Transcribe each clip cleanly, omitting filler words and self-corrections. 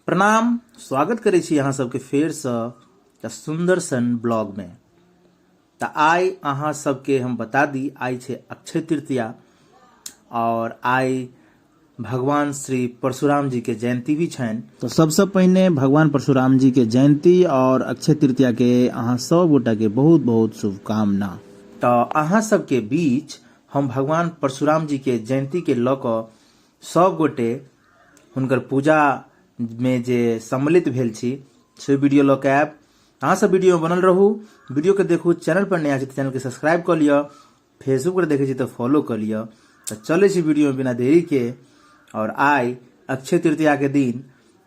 प्रणाम, स्वागत करे छी अहाँ सबके फेर से सुंदर सन ब्लॉग में। तो आई अहाँ सबके हम बता दी, आई छे अक्षय तृतीया और आई भगवान श्री परशुराम जी के जयंती भी छन। तो सबसे पहले भगवान परशुराम जी के जयंती और अक्षय तृतीया के अहाँ सब गोटा के बहुत बहुत शुभकामना। तो अहाँ सबके बीच हम भगवान परशुराम जी के जयंती के लऽ कऽ सब गोटे हुनकर पूजा में जे सम्मिलित भेल छी से वीडियो लऽ के आयब। अहाँ सब वीडियो में बनल रहू, वीडियो के देखू। चैनल पर नया छी तो चैनल के सब्सक्राइब कर लिया, फेसबुक पर देखे छी तो फॉलो कर लिया। तो चले छी वीडियो में बिना देरी के। और आई अक्षय तृतीया के दिन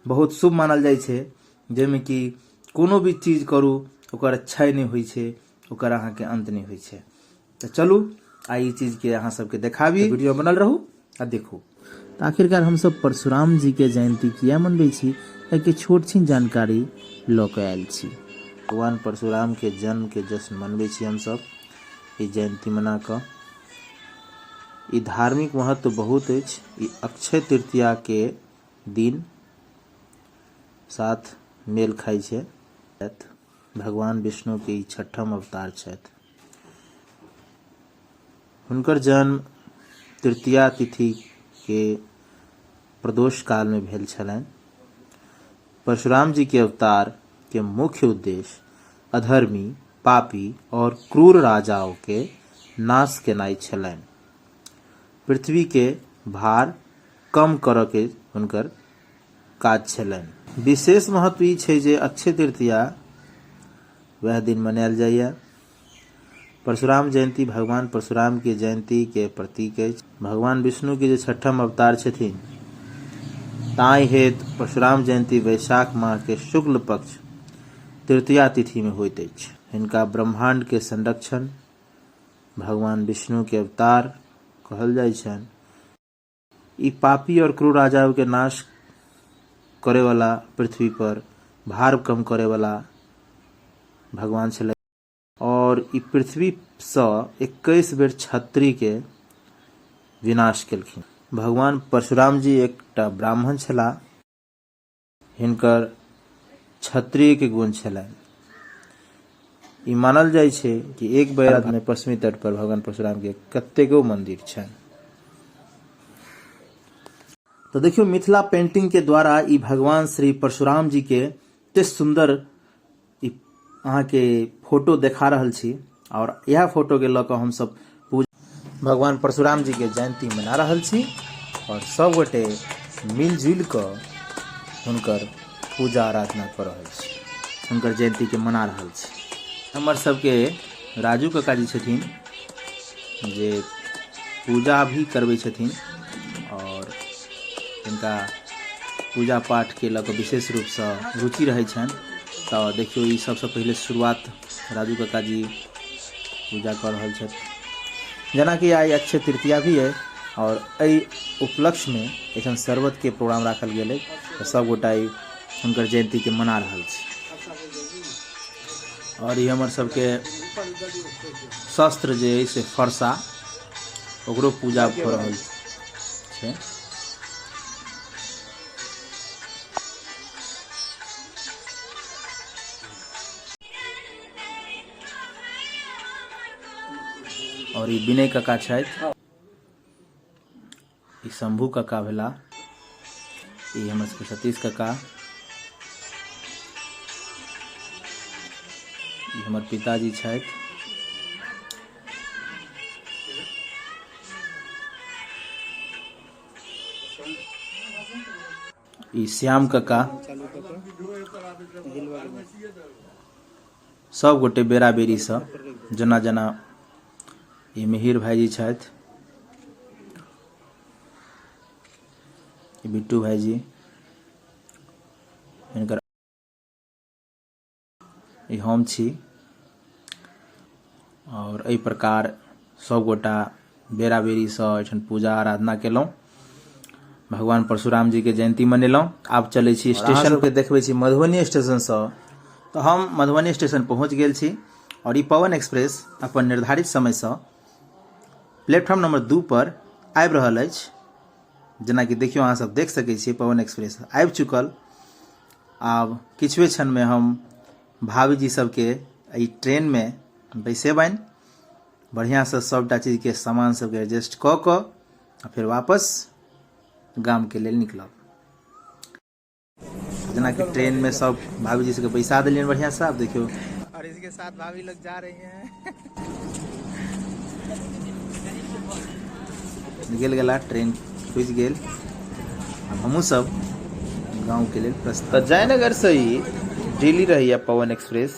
बहुत शुभ मानल जाय छे, जेमे कि कोनो भी चीज करू ओकर अच्छाई नहीं होय छे, ओकर अहाँ के अंत नहीं होय छे। तो चलू आई ई चीज के अहाँ सबके देखाबी, तो वीडियो बनल रहू आ देखू। आखिरकार हम सब परशुराम जी के जयंती किया मनबै छी, एक छोट छिन जानकारी लऽ के आयल छी। भगवान परशुराम के जन्म के जश्न मनबै छी हम सब ई जयंती मना कऽ। ई धार्मिक महत्व बहुत अछि। ई अक्षय तृतीया के दिन साथ मेल खाई छे। भगवान विष्णु के ई छठम अवतार छथि। हुनकर जन्म तृतीया तिथि के प्रदोष काल में भेल छलनि। परशुराम जी के अवतार के मुख्य उद्देश्य अधर्मी, पापी और क्रूर राजाओं के नाश केनाई छलनि। पृथ्वी के भार कम करऽ के हुनकर काज छलनि। विशेष महत्व ई छै जे अक्षय तृतीया वह दिन मनायल जाइए। परशुराम जयंती भगवान परशुराम के जयंती के प्रतीक अछि। भगवान विष्णु के जे छठम अवतार छथिन, ताहि हेतु परशुराम जयंती वैशाख माह के शुक्ल पक्ष तृतीया तिथि में होइत अछि। हिनका ब्रह्मांड के संरक्षण भगवान विष्णु के अवतार कहल जाय छनि। ई पापी और क्रूर राजाओं के नाश करे वाला, पृथ्वी पर भार कम करे वाला भगवान छलै और ई पृथ्वी से 21 बेर क्षत्रिय के विनाश केलखिन। भगवान परशुराम जी एकटा ब्राह्मण छला, हिनकर क्षत्रिय के गुण छलनि। ई मानल जाय छे कि एक बेर में पश्चिमी तट पर भगवान परशुराम के कतेको मंदिर छनि। तो देखियो मिथिला पेंटिंग के द्वारा ई भगवान श्री परशुराम जी के एते सुंदर अहाँ के फोटो देखा रहल छी। और यह फोटो के लऽ कऽ हम सब भगवान परशुराम जी के जयंती मना रहल छी और सब गोटे मिलजुल कऽ हुनकर पूजा आराधना कर रहल छी, हुनकर जयंती के मना रहल छी। हमर सबके राजू काका जी छथिन जे पूजा भी करबै छथिन और इनका पूजा पाठ के लऽ कऽ विशेष रूप से रुचि रहै छनि। तो देखियो ई सबसे पहले शुरुआत राजू काका जी पूजा कर रहल छथि। जना कि आई अक्षय तृतीया भी है और एहि उपलक्ष्य में एखन शरबत के प्रोग्राम राखल गेल है। तो सब गोटा हुनकर जयंती के मना रहल छी। और ये हमर सबके शस्त्र जे है से फरसा, ओकरो पूजा हो रहल छै। और ये विनय काका छथि, ई शंभू काका भेला, ई हमर सबके सतीश काका, ई हमर पिताजी छथि, ई श्याम काका। सब गोटे बेरा बेरी से जना जना ई मिहिर भाईजी छथि, बिट्टू भाईजी, इनकर ई हम छी। और एहि प्रकार सब गोटा बेरा बेरी से एठन पूजा आराधना केलहुँ, भगवान परशुराम जी के जयंती मनेलहुँ। आब चलै छी स्टेशन के देखबै छी मधुबनी स्टेशन से। तो हम मधुबनी स्टेशन पहुँच गेल छी और ई पवन एक्सप्रेस अपन निर्धारित समय से प्लेटफॉर्म नंबर 2 पर आबि रहल अछि। जना कि देखियो अहाँ सब देख सकै छी पवन एक्सप्रेस आबि चुकल आब किछुए क्षण में हम भाभी जी सबके ई ट्रेन में बैसेबनि, बढ़िया से सबटा चीज के सामान सबके एडजस्ट क आ फिर वापस गाम के लेल निकलब। जना कि ट्रेन में सब भाभी जी सबके बैसा दिलियन बढ़िया से। आप देखियो, और इसके साथ भाभी लोग जा रही हैं। निकल गला ट्रेन, खुज गेल। अब हमू सब गांव के लिए प्रस्थान। जयनगर से ही दिल्ली रही पवन express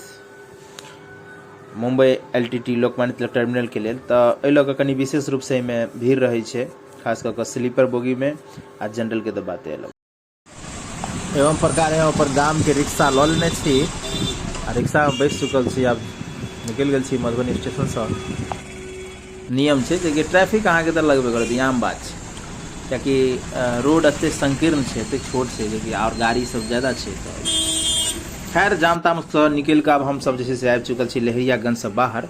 Mumbai LTT Lokmanya Tilak terminal के लिए, तो एहि लऽ कऽ कनि विशेष रूप से एहिमे भीड़ रहै छै, खास कऽ कऽ स्लीपर बोगी में आ जनरल के तो बातें अलग। एवं प्रकार यहाँ पर गाम के रिक्शा लऽ लेने छी आ रिक्शा में बैस चुकल छी। आब निकल गेल छी मधुबनी स्टेशन से। नियम छै जे ट्रैफिक अहाँ के तऽ लगबे करत, आम बात छै, कियाकि रोड एते संकीर्ण छै, एते छोट छै जे और गाड़ी सब ज्यादा छै। तो खैर जाम ताम से निकल के आब हम सब जे से आबि चुकल छी लहेरियागंज से बाहर,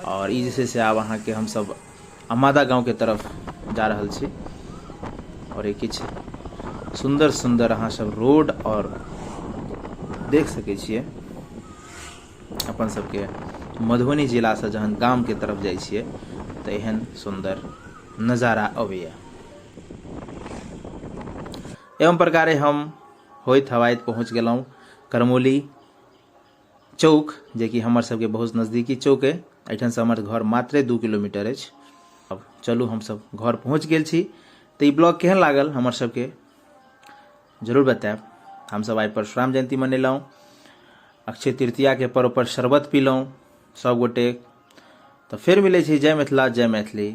और ई जे से आब अहाँ के हम सब अमादा गांव के तरफ जा रहल छी। और ये किछ सुंदर सुंदर अहाँ सब रोड और देख सकै छियै। अपन सबके मधुबनी जिला से जहन गाम के तरफ जाइ छियै तो एहन सुंदर नजारा अबैया। एवं प्रकारे हम होइत हवाइत पहुँच गेलहुँ करमौली चौक, जे कि हमर सबके बहुत नजदीकी चौक है। एहिठाम से हमर घर मात्रे 2 किलोमीटर अछि। अब चलू हम सब घर पहुँच गेल छी। तो ई ब्लॉग केहन लागल हमर सबके जरूर बतायब। हम सब आइ परशुराम जयंती मनेलहुँ, अक्षय तृतीया के पर्व पर शरबत पीलहुँ सब गोटे। तो फिर मिले छी। जय मिथिला जय मैथिली।